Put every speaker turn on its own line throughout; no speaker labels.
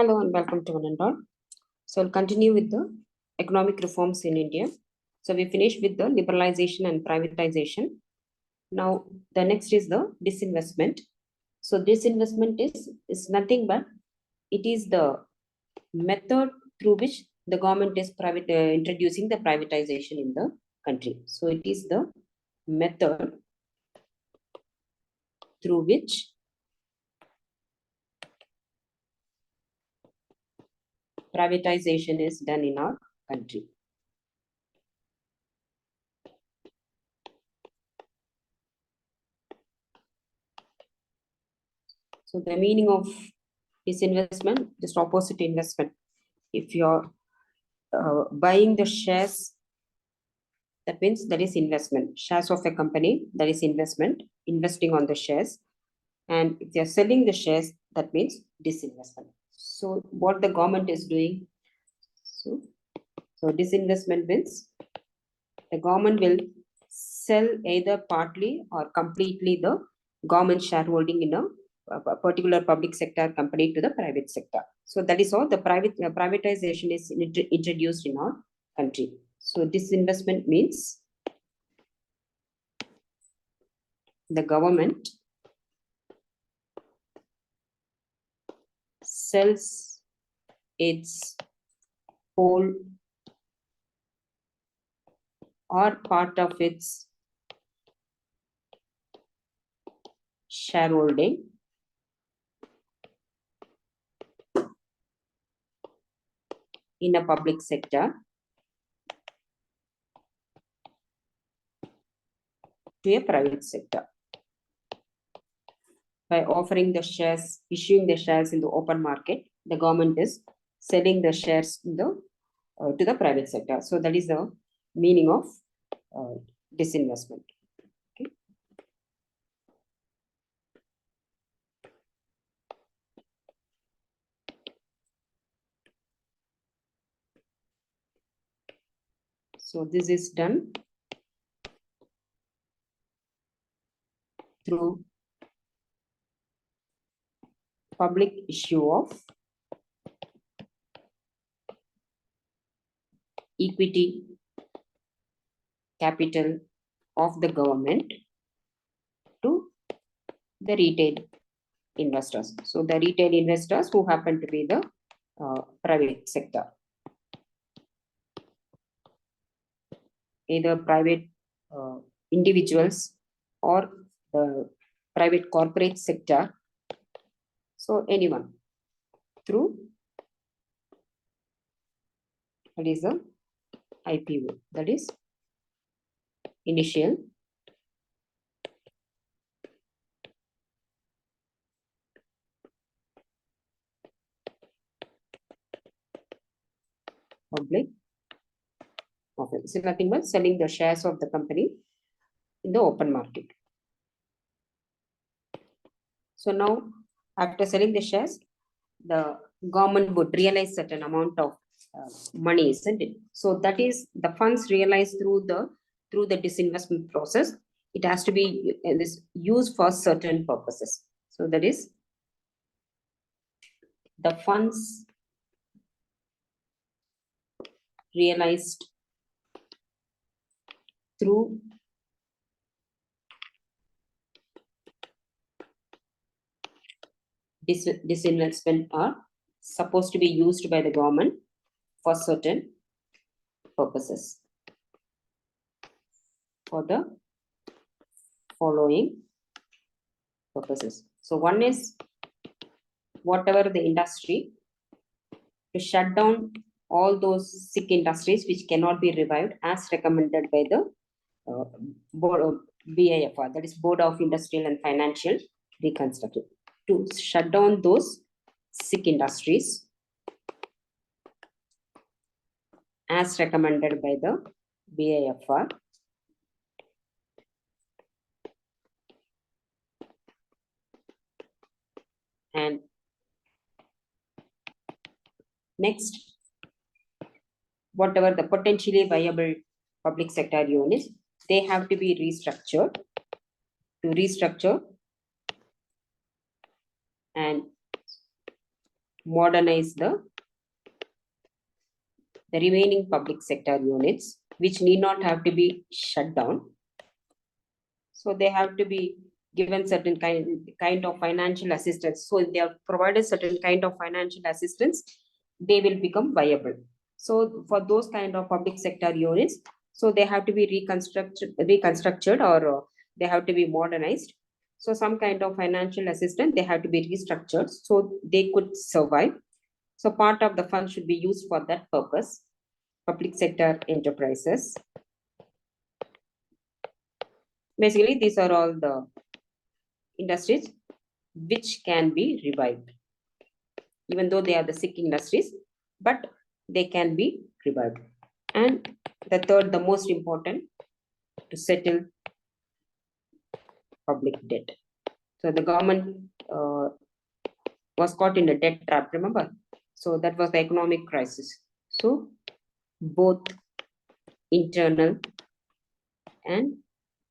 Hello and welcome to one and all. So we'll continue with the economic reforms in India. So we finished with the liberalization and privatization. Now the next is the disinvestment. So disinvestment is nothing but it is the method through which the government is introducing the privatization in the country. So it is the method through which privatization is done in our country. So the meaning of disinvestment, just opposite to investment. If you're buying the shares, that means that is investment. Shares of a company, that is investment, investing on the shares. And if they're selling the shares, that means disinvestment. So what the government is doing, so disinvestment means the government will sell either partly or completely the government shareholding in a particular public sector company to the private sector. So that is all the privatization is introduced in our country. So disinvestment means the government sells its whole or part of its shareholding in a public sector to a private sector by offering the shares, issuing the shares in the open market. The government is selling the shares in the to the private sector. So that is the meaning of disinvestment. Okay. So this is done through public issue of equity capital of the government to the retail investors. So the retail investors who happen to be the private sector, either private individuals or the private corporate sector. So anyone through, that is the IPO, that is initial public offering. So nothing but selling the shares of the company in the open market. So now, after selling the shares, the government would realize certain amount of money, isn't it? So that is the funds realized through the disinvestment process. It has to be used for certain purposes. So that is the funds realized through disinvestment are supposed to be used by the government for certain purposes. For the following purposes. So one is whatever the industry, to shut down all those sick industries which cannot be revived as recommended by the board of BIFR, that is Board of Industrial and Financial Reconstruction, to shut down those sick industries as recommended by the BIFR. And next, whatever the potentially viable public sector units, they have to be restructured. To restructure and modernize the remaining public sector units, which need not have to be shut down. So they have to be given certain kind of financial assistance. So if they are provided certain kind of financial assistance, they will become viable. So for those kind of public sector units, so they have to be reconstructed, or they have to be modernized. So some kind of financial assistance, they have to be restructured so they could survive. So part of the fund should be used for that purpose. Public sector enterprises. Basically, these are all the industries which can be revived, even though they are the sick industries, but they can be revived. And the third, the most important, to settle public debt. So the government was caught in a debt trap, remember? So that was the economic crisis. So both internal and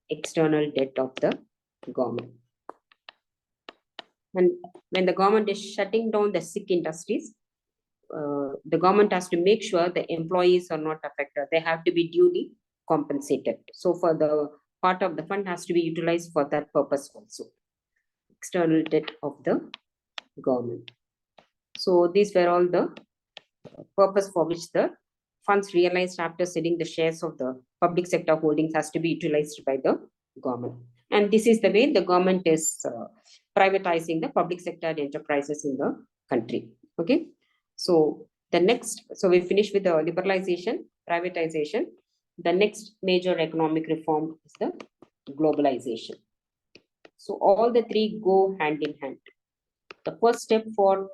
external debt of the government. And when the government is shutting down the sick industries, the government has to make sure the employees are not affected. They have to be duly compensated. So for the part of the fund has to be utilized for that purpose also. External debt of the government. So these were all the purpose for which the funds realized after selling the shares of the public sector holdings has to be utilized by the government. And this is the way the government is privatizing the public sector enterprises in the country. Okay. So the next, so we finish with the liberalization, privatization. The next major economic reform is the globalization. So all the three go hand in hand. The first step for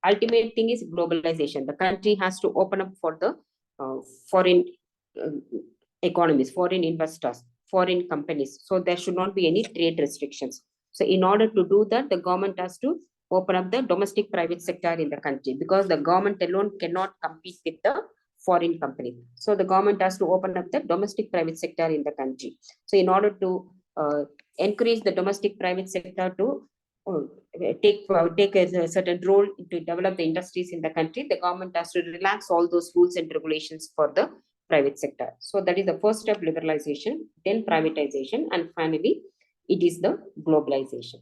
ultimate thing is globalization. The country has to open up for the foreign uh, economies, foreign investors, foreign companies. So there should not be any trade restrictions. So in order to do that, the government has to open up the domestic private sector in the country, because the government alone cannot compete with the foreign company. So the government has to open up the domestic private sector in the country. So in order to encourage the domestic private sector to take a certain role to develop the industries in the country, the government has to relax all those rules and regulations for the private sector. So that is the first step, liberalization, then privatization, and finally it is the globalization.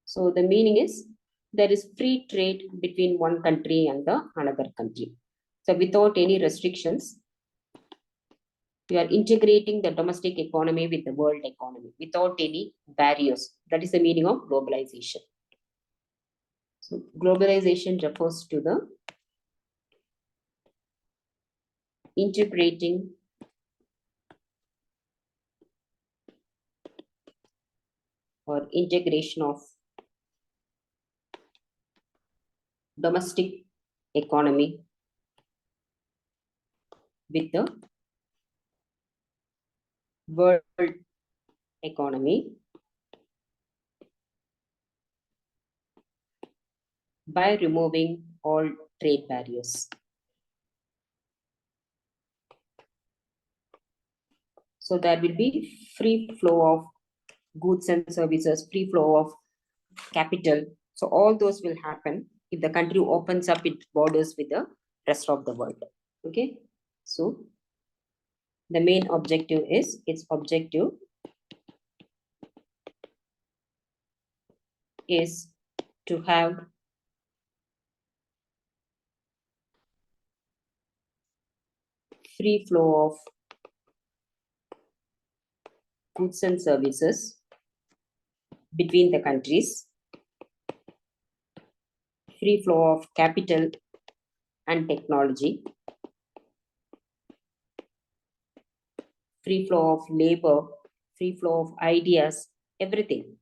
So the meaning is there is free trade between one country and the another country. So without any restrictions, you are integrating the domestic economy with the world economy without any barriers. That is the meaning of globalization. So globalization refers to the integrating or integration of domestic economy with the world economy by removing all trade barriers. So there will be free flow of goods and services, free flow of capital. So all those will happen if the country opens up its borders with the rest of the world. Okay. So the main objective is, its objective is to have free flow of goods and services between the countries, free flow of capital and technology, free flow of labor, free flow of ideas, everything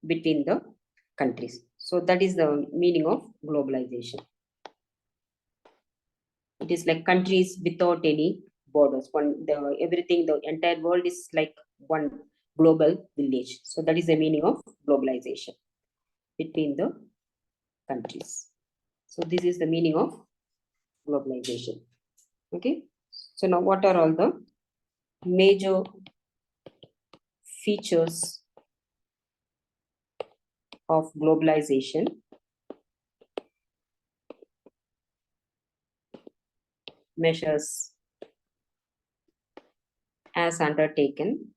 between the countries. So that is the meaning of globalization. It is like countries without any borders. Everything, the entire world is like one global village. So that is the meaning of globalization between the countries. So this is the meaning of globalization. Okay. So now what are all the major features of globalization? measures as undertaken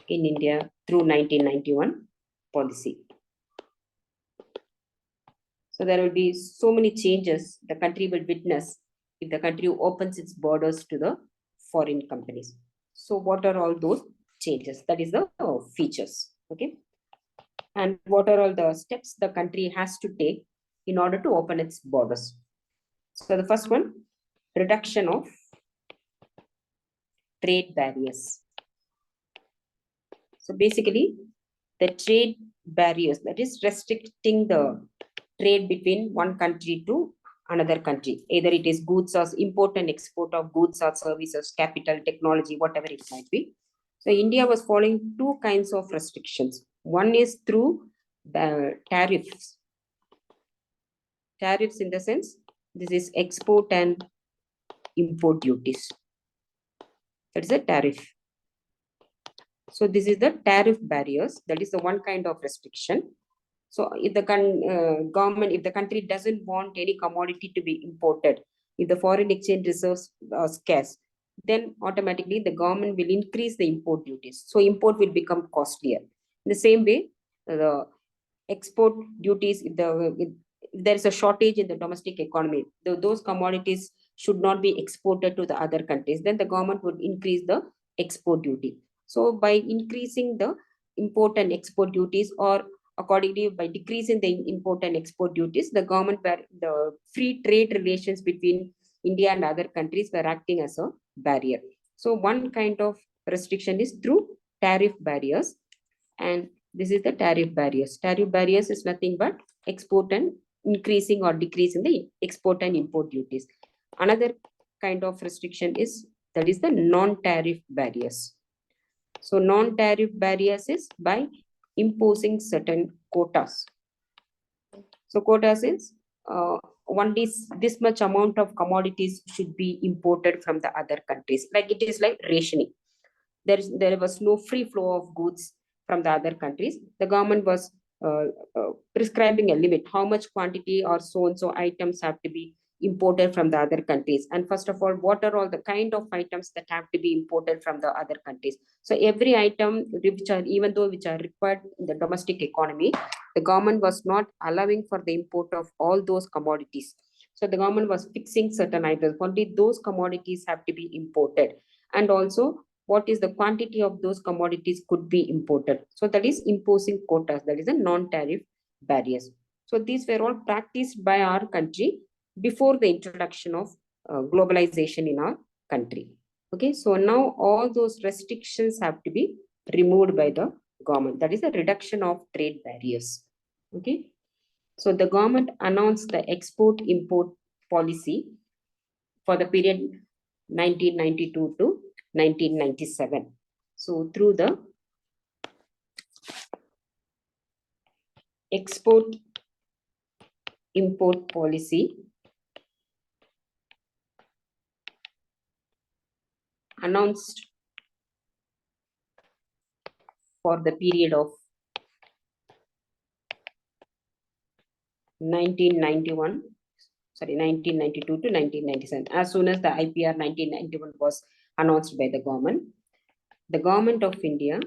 in India through 1991 policy. So there will be so many changes the country will witness if the country opens its borders to the foreign companies. So what are all those changes? That is the features. Okay. And what are all the steps the country has to take in order to open its borders? So the first one, reduction of trade barriers. So basically, the trade barriers, that is restricting the trade between one country to another country. Either it is goods or import and export of goods or services, capital, technology, whatever it might be. So India was following two kinds of restrictions. One is through the tariffs. Tariffs in the sense, this is export and import duties. That is a tariff. So this is the tariff barriers. That is the one kind of restriction. So if the government, if the country doesn't want any commodity to be imported, if the foreign exchange reserves are scarce, then automatically the government will increase the import duties. So import will become costlier. In the same way, the export duties, if there is a shortage in the domestic economy, those commodities should not be exported to the other countries, then the government would increase the export duty. So by increasing the import and export duties, or accordingly by decreasing the import and export duties, the government were the free trade relations between India and other countries were acting as a barrier. So one kind of restriction is through tariff barriers, and this is the tariff barriers. Tariff barriers is nothing but export and increasing or decreasing the export and import duties. Another kind of restriction is, that is the non-tariff barriers. So non-tariff barriers is by imposing certain quotas. So quotas is only this much amount of commodities should be imported from the other countries. Like it is like rationing. There was no free flow of goods from the other countries. The government was prescribing a limit, how much quantity or so and so items have to be imported from the other countries. And first of all, what are all the kind of items that have to be imported from the other countries? So every item which are, even though which are required in the domestic economy, the government was not allowing for the import of all those commodities. So the government was fixing certain items, only those commodities have to be imported. And also, what is the quantity of those commodities could be imported. So that is imposing quotas, that is a non-tariff barriers. So these were all practiced by our country before the introduction of globalization in our country. Okay, so now all those restrictions have to be removed by the government. That is a reduction of trade barriers. Okay, so the government announced the export-import policy for the period 1992 to 1997. So through the export-import policy announced for the period of 1992 to 1997. As soon as the IPR 1991 was announced by the government of India,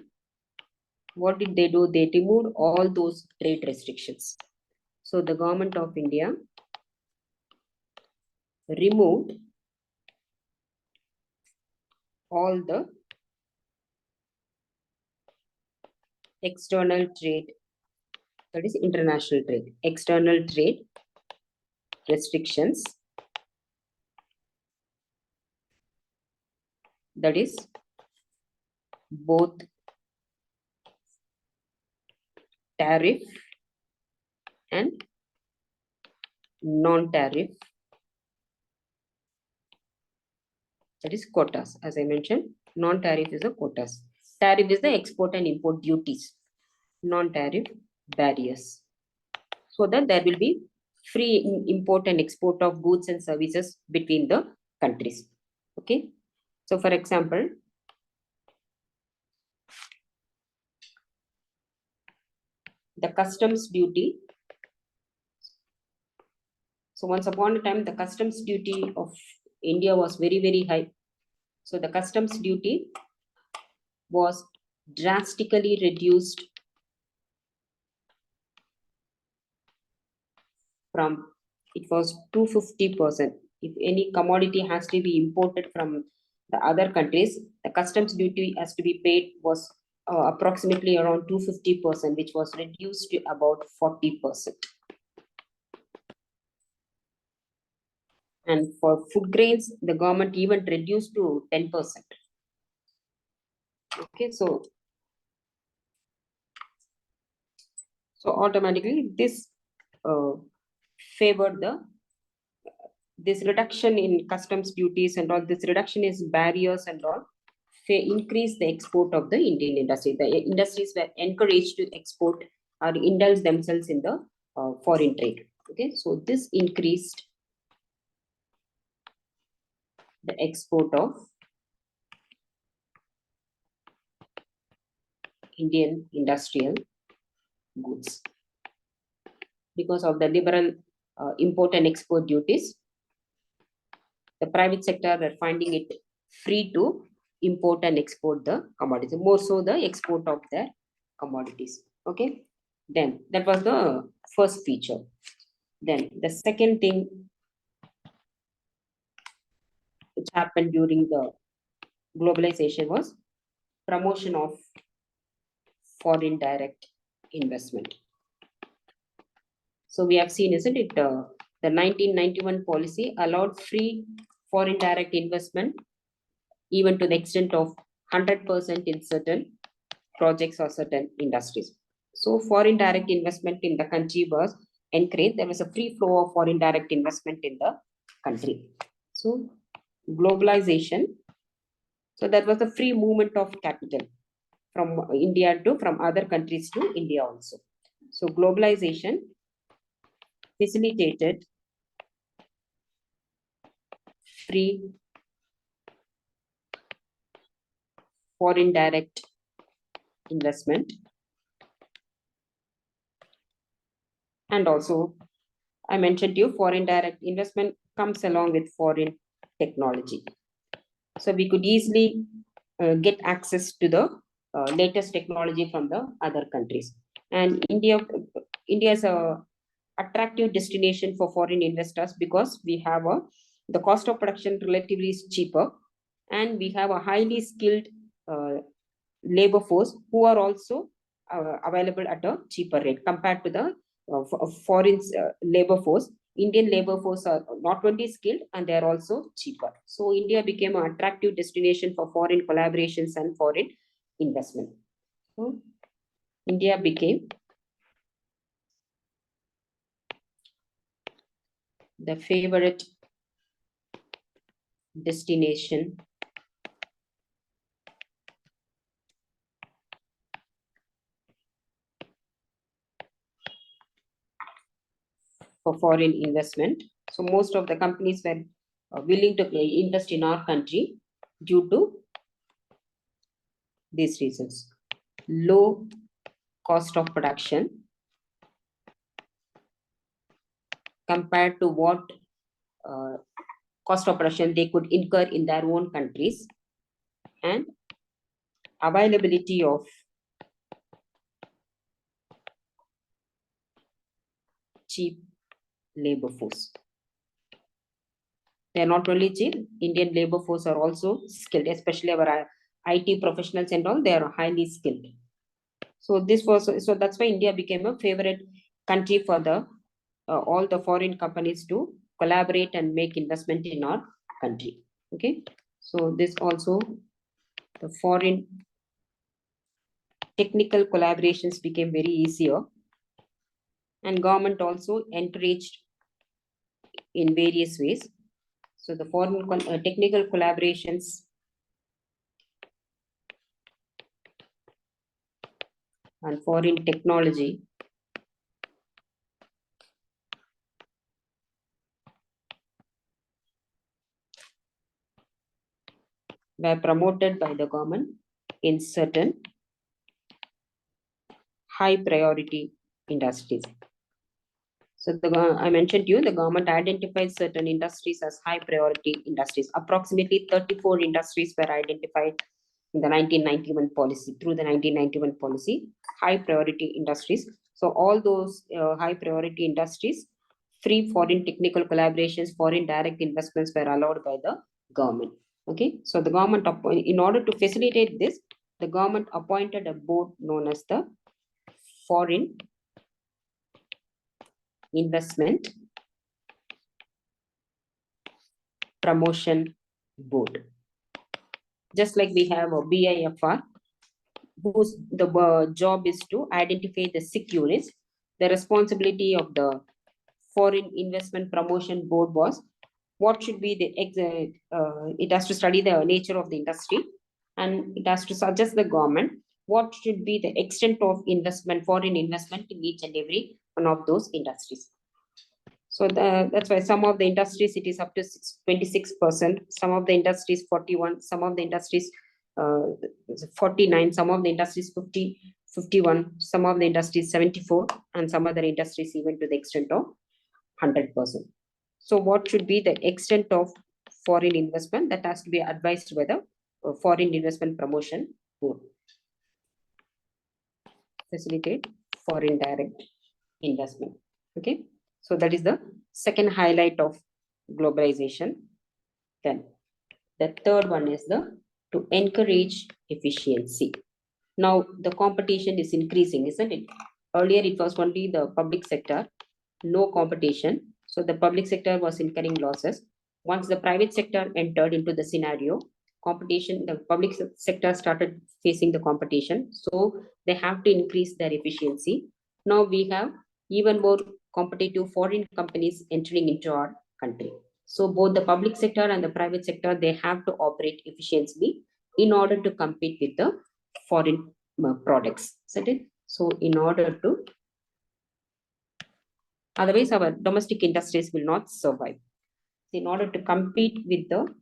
what did they do? They removed all those trade restrictions. So the government of India removed all the external trade, that is international trade, external trade restrictions, that is both tariff and non-tariff, that is quotas. As I mentioned, non-tariff is the quotas. Tariff is the export and import duties. Non-tariff barriers. So that there will be free import and export of goods and services between the countries. Okay. So for example, the customs duty. So once upon a time, the customs duty of India was very, very high. So the customs duty was drastically reduced from, it was 250%. If any commodity has to be imported from the other countries, the customs duty has to be paid was approximately around 250%, which was reduced to about 40%. And for food grains, the government even reduced to 10%. Okay, so automatically this uh, favored this reduction in customs duties and all, this reduction is barriers and all, increase the export of the Indian industry. The industries were encouraged to export or indulge themselves in the foreign trade. Okay, so this increased the export of Indian industrial goods. Because of the liberal import and export duties, the private sector were finding it free to import and export the commodities, more so the export of their commodities. Okay, then that was the first feature. Then the second thing which happened during the globalization was promotion of foreign direct investment. So we have seen, isn't it, the 1991 policy allowed free foreign direct investment even to the extent of 100% in certain projects or certain industries. So foreign direct investment in the country was encouraged. There was a free flow of foreign direct investment in the country. So globalization, so that was a free movement of capital from India to, from other countries to India also. So globalization facilitated free foreign direct investment, and also I mentioned to you, foreign direct investment comes along with foreign technology. So we could easily get access to the latest technology from the other countries. And India is a attractive destination for foreign investors because we have the cost of production relatively is cheaper, and we have a highly skilled labor force who are also available at a cheaper rate compared to the foreign labor force. Indian labor force are not only skilled and they are also cheaper. So India became an attractive destination for foreign collaborations and foreign investment. So India became the favorite destination for foreign investment. So most of the companies were willing to invest in our country due to these reasons: low cost of production compared to what uh, cost of production they could incur in their own countries, and availability of cheap labor force. They are not only cheap, Indian labor force are also skilled, especially our IT professionals and all, they are highly skilled. So this was, so that's why India became a favorite country for the all the foreign companies to collaborate and make investment in our country. Okay, so this also, the foreign technical collaborations became very easier, and government also encouraged in various ways. So the foreign technical collaborations and foreign technology were promoted by the government in certain high priority industries. So I mentioned to you, the government identified certain industries as high priority industries. Approximately 34 industries were identified in the 1991 policy, through the 1991 policy, high priority industries. So all those high priority industries, free foreign technical collaborations, foreign direct investments were allowed by the government. Okay, so the government, in order to facilitate this, the government appointed a board known as the Foreign Investment Promotion Board. Just like we have a BIFR, whose the job is to identify the securities. The responsibility of the Foreign Investment Promotion Board was what should be the it has to study the nature of the industry, and it has to suggest the government what should be the extent of investment, foreign investment in each and every one of those industries. So that's why some of the industries it is up to 26%, some of the industries 41, some of the industries 49, some of the industries 50, 51, some of the industries 74, and some other industries even to the extent of 100%. So what should be the extent of foreign investment? That has to be advised by the Foreign Investment Promotion Board. Facilitate foreign direct investment. Okay, so that is the second highlight of globalization. Then the third one is the to encourage efficiency. Now the competition is increasing, isn't it? Earlier it was only the public sector, no competition. So the public sector was incurring losses. Once the private sector entered into the scenario, competition, the public sector started facing the competition. So they have to increase their efficiency. Now we have even more competitive foreign companies entering into our country. So both the public sector and the private sector, they have to operate efficiently in order to compete with the foreign products. So in order to, otherwise our domestic industries will not survive. In order to compete with the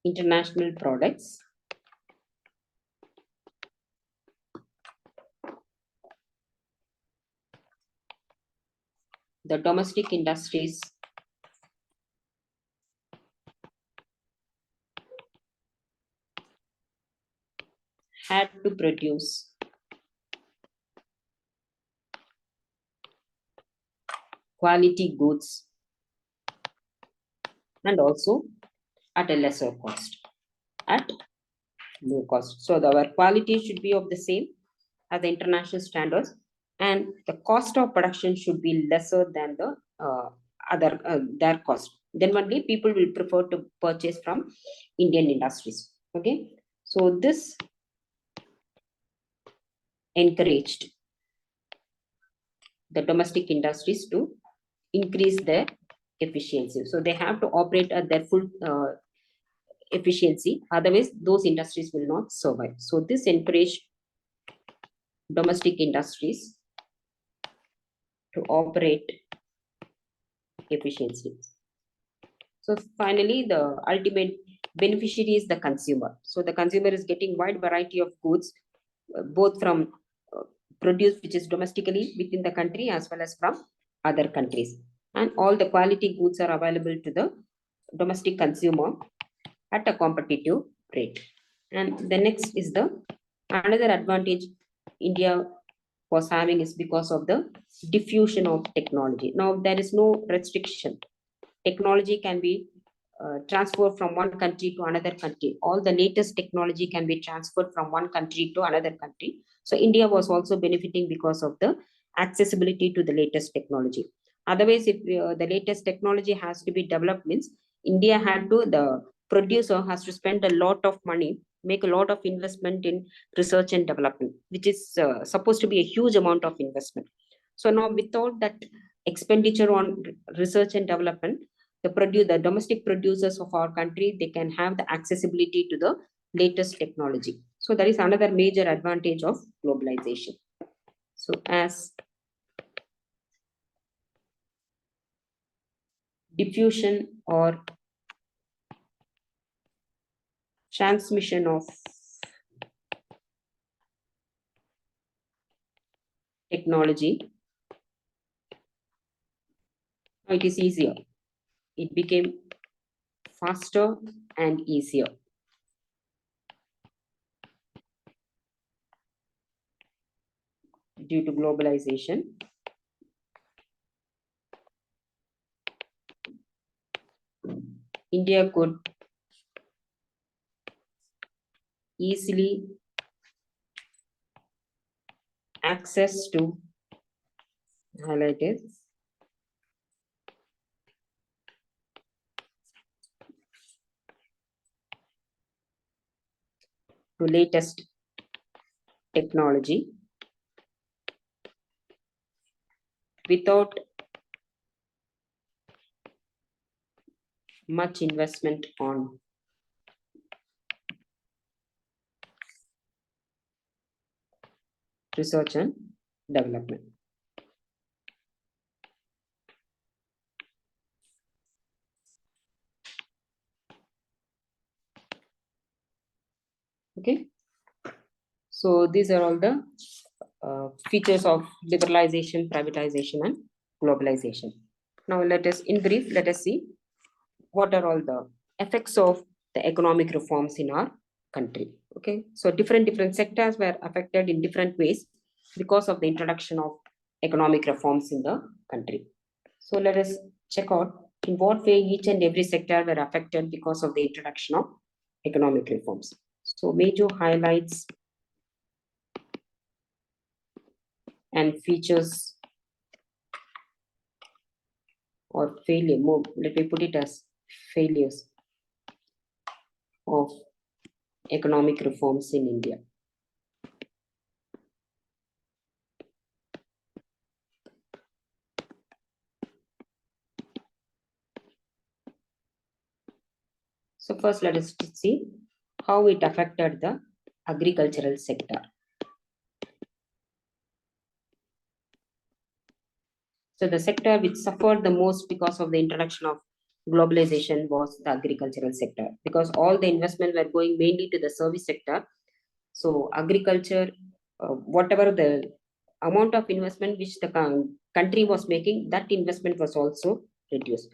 international products, the domestic industries had to produce quality goods and also at a lesser cost, at low cost. So our quality should be of the same as the international standards, and the cost of production should be lesser than the their cost. Then only people will prefer to purchase from Indian industries. Okay, so this encouraged the domestic industries to increase their efficiency. So they have to operate at their full efficiency. Otherwise, those industries will not survive. So this encouraged domestic industries to operate efficiency. So finally, the ultimate beneficiary is the consumer. So the consumer is getting wide variety of goods, both from produce which is domestically within the country as well as from other countries. And all the quality goods are available to the domestic consumer at a competitive rate. And the next is the another advantage India was having is because of the diffusion of technology. Now there is no restriction. Technology can be transferred from one country to another country. All the latest technology can be transferred from one country to another country. So India was also benefiting because of the accessibility to the latest technology. Otherwise, if the latest technology has to be developed, means India had to, the producer has to spend a lot of money, make a lot of investment in research and development, which is supposed to be a huge amount of investment. So now without that expenditure on research and development, the domestic producers of our country, they can have the accessibility to the latest technology. So that is another major advantage of globalization. So as diffusion or transmission of technology, now it is easier. It became faster and easier. Due to globalization, India could easily access to highlighted to latest technology without much investment on research and development. Okay, so these are all the features of liberalization, privatization, and globalization. Now, in brief, let us see what are all the effects of the economic reforms in our country. Okay, so different sectors were affected in different ways because of the introduction of economic reforms in the country. So let us check out in what way each and every sector were affected because of the introduction of economic reforms. So major highlights and features or failure, more, let me put it as failures of economic reforms in India. So first let us see how it affected the agricultural sector. So the sector which suffered the most because of the introduction of globalization was the agricultural sector, because all the investment were going mainly to the service sector. So agriculture, whatever the amount of investment which the country was making, that investment was also reduced,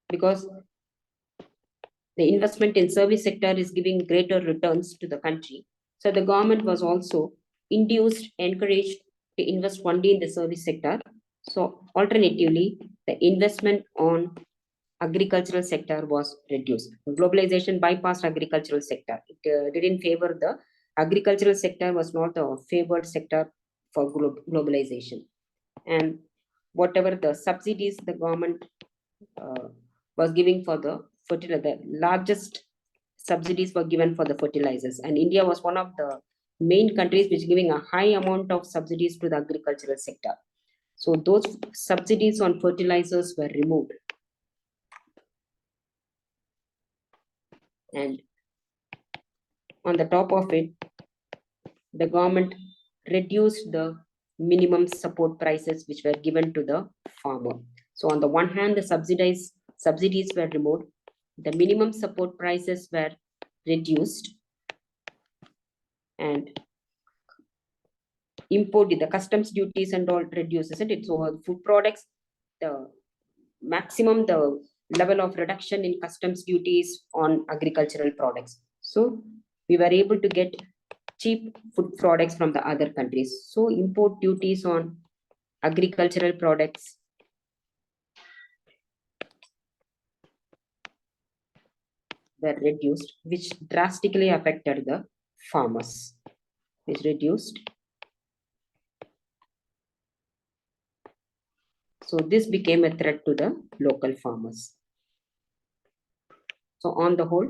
because the investment in service sector is giving greater returns to the country. So the government was also induced, encouraged to invest only in the service sector. So alternatively, the investment on agricultural sector was reduced. Globalization bypassed agricultural sector. It didn't favor the agricultural sector, was not the favored sector for globalization. And whatever the subsidies the government was giving for the fertilizer, the largest subsidies were given for the fertilizers, and India was one of the main countries which giving a high amount of subsidies to the agricultural sector. So those subsidies on fertilizers were removed, and on the top of it, the government reduced the minimum support prices which were given to the farmer. So on the one hand, the subsidies were removed, the minimum support prices were reduced, and imported the customs duties and all reduced, isn't it? So food products, the maximum the level of reduction in customs duties on agricultural products. So we were able to get cheap food products from the other countries. So import duties on agricultural products were reduced, which drastically affected the farmers. Is reduced. So this became a threat to the local farmers. So on the whole,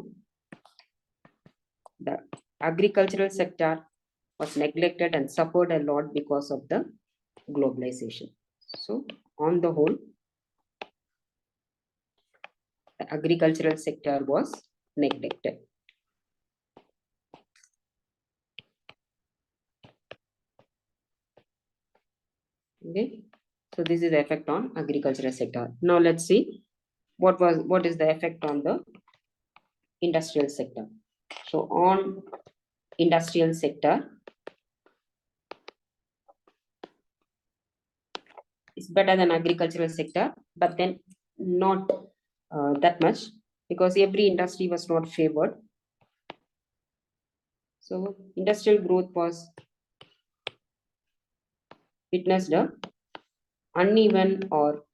the agricultural sector was neglected and suffered a lot because of the globalization. So on the whole, the agricultural sector was neglected. Okay, so this is the effect on agricultural sector. Now let's see what is the effect on the industrial sector. So on industrial sector, is better than agricultural sector, but then not that much, because every industry was not favored. So industrial growth was witnessed uneven or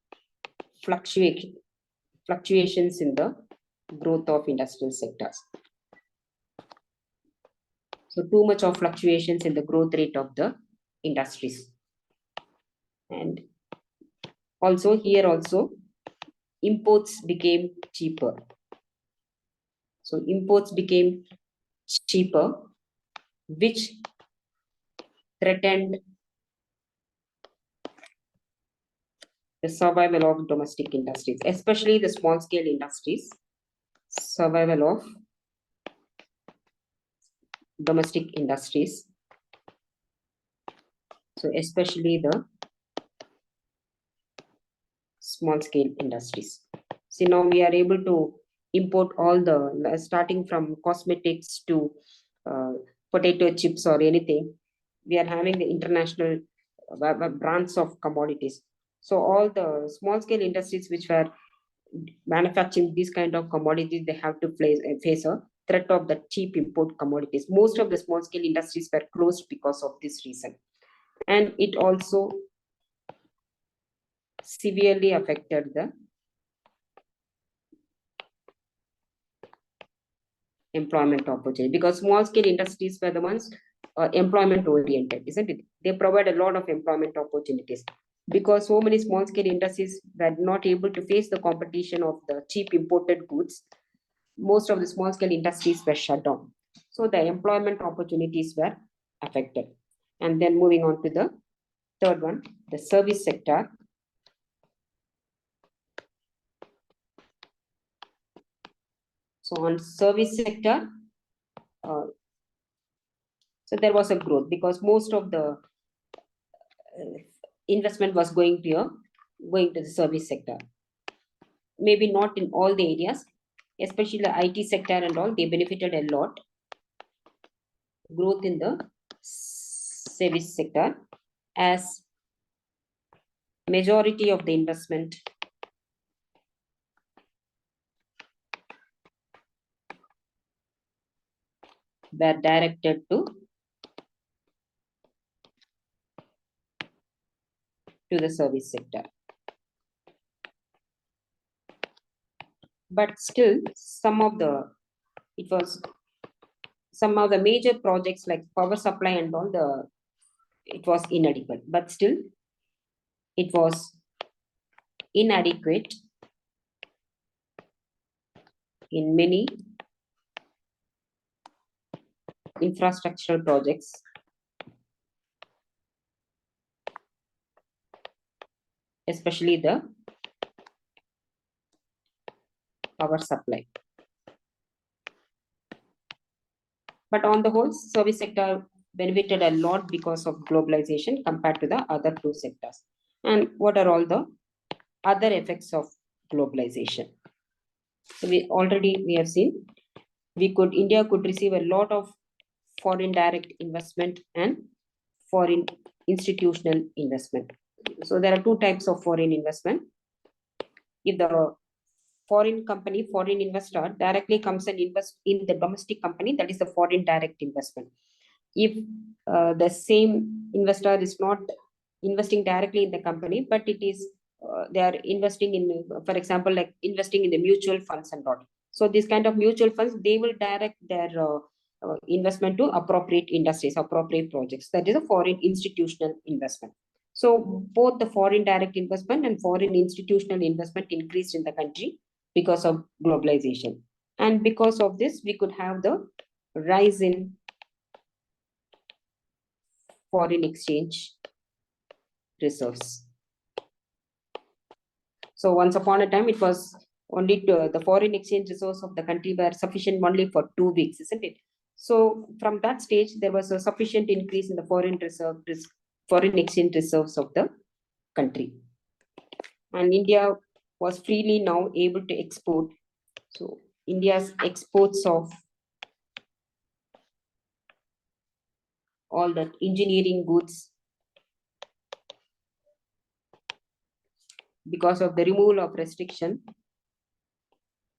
fluctuations in the growth of industrial sectors. So too much of fluctuations in the growth rate of the industries. And also here also imports became cheaper. So imports became cheaper, which threatened the survival of domestic industries, especially the small scale industries, survival of domestic industries. So especially the small scale industries. See, now we are able to import all the, starting from cosmetics to potato chips or anything. We are having the international brands of commodities. So all the small scale industries which were manufacturing these kind of commodities, they have to face a threat of the cheap import commodities. Most of the small scale industries were closed because of this reason. And it also severely affected the employment opportunity, because small scale industries were the ones employment oriented, isn't it? They provide a lot of employment opportunities, because so many small scale industries were not able to face the competition of the cheap imported goods. Most of the small scale industries were shut down. So the employment opportunities were affected. And then moving on to the third one, the service sector. So on service sector, so there was a growth, because most of the investment was going to the service sector. Maybe not in all the areas, especially the IT sector and all, they benefited a lot. Growth in the service sector, as majority of the investment were directed to the service sector. But still, some of the major projects like power supply and all, it was inadequate, but still it was inadequate in many infrastructural projects, especially the power supply. But on the whole, service sector benefited a lot because of globalization compared to the other two sectors. And what are all the other effects of globalization? So we have seen, India could receive a lot of foreign direct investment and foreign institutional investment. So there are two types of foreign investment. If the foreign investor directly comes and invest in the domestic company, that is the foreign direct investment. If the same investor is not investing directly in the company, but it is they are investing in, for example, like investing in the mutual funds and all. So this kind of mutual funds, they will direct their investment to appropriate industries, appropriate projects. That is a foreign institutional investment. So both the foreign direct investment and foreign institutional investment increased in the country because of globalization. And because of this, we could have the rise in foreign exchange reserves. So once upon a time, it was only the foreign exchange reserves of the country were sufficient only for 2 weeks, isn't it? So from that stage, there was a sufficient increase in the foreign exchange reserves of the country. And India was freely now able to export. So India's exports of all the engineering goods because of the removal of restriction,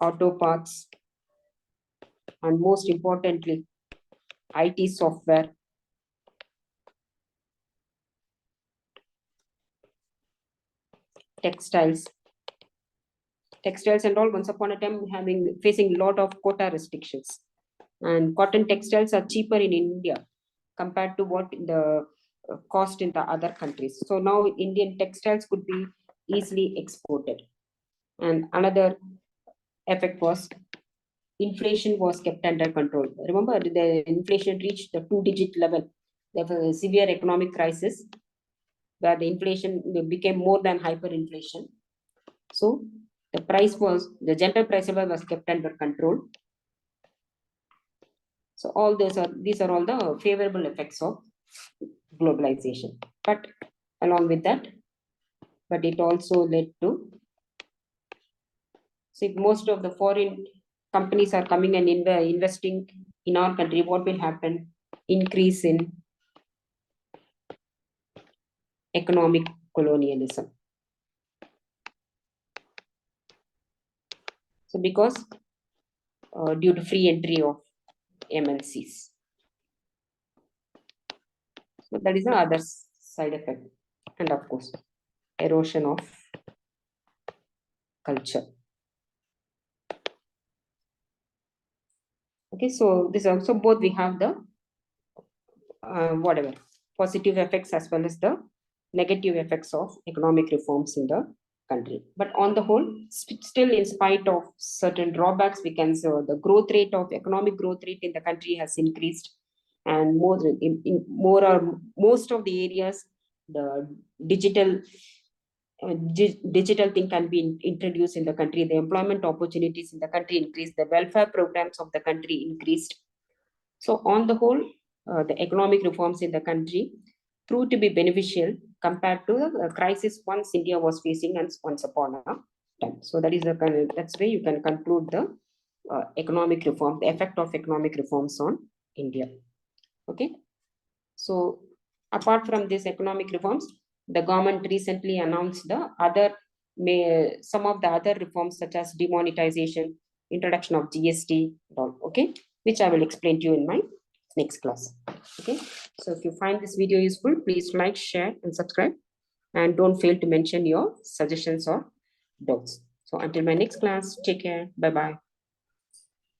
auto parts, and most importantly, IT software, textiles and all, once upon a time facing a lot of quota restrictions. And cotton textiles are cheaper in India compared to what the cost in the other countries. So now Indian textiles could be easily exported. And another effect was inflation was kept under control. Remember, the inflation reached the 2-digit level. There was a severe economic crisis where the inflation became more than hyperinflation. So the general price level was kept under control. So all these are all the favorable effects of globalization. But along with that, but it also led to, see, most of the foreign companies are coming and investing in our country. What will happen? Increase in economic colonialism. So because due to free entry of MNCs. So that is the other side effect. And of course, erosion of culture. Okay, so this also both we have the whatever positive effects as well as the negative effects of economic reforms in the country. But on the whole, still in spite of certain drawbacks, we can say the growth rate of economic growth rate in the country has increased, and most of the areas, the digital thing can be introduced in the country. The employment opportunities in the country increased. The welfare programs of the country increased. So on the whole, the economic reforms in the country proved to be beneficial compared to the crisis once India was facing and once upon a time. So that's where you can conclude the economic reform, the effect of economic reforms on India. Okay. So apart from these economic reforms, the government recently announced some of the other reforms such as demonetization, introduction of GST, okay, which I will explain to you in my next class. Okay, so if you find this video useful, please like, share, and subscribe, and don't fail to mention your suggestions or doubts. So until my next class, take care. Bye bye.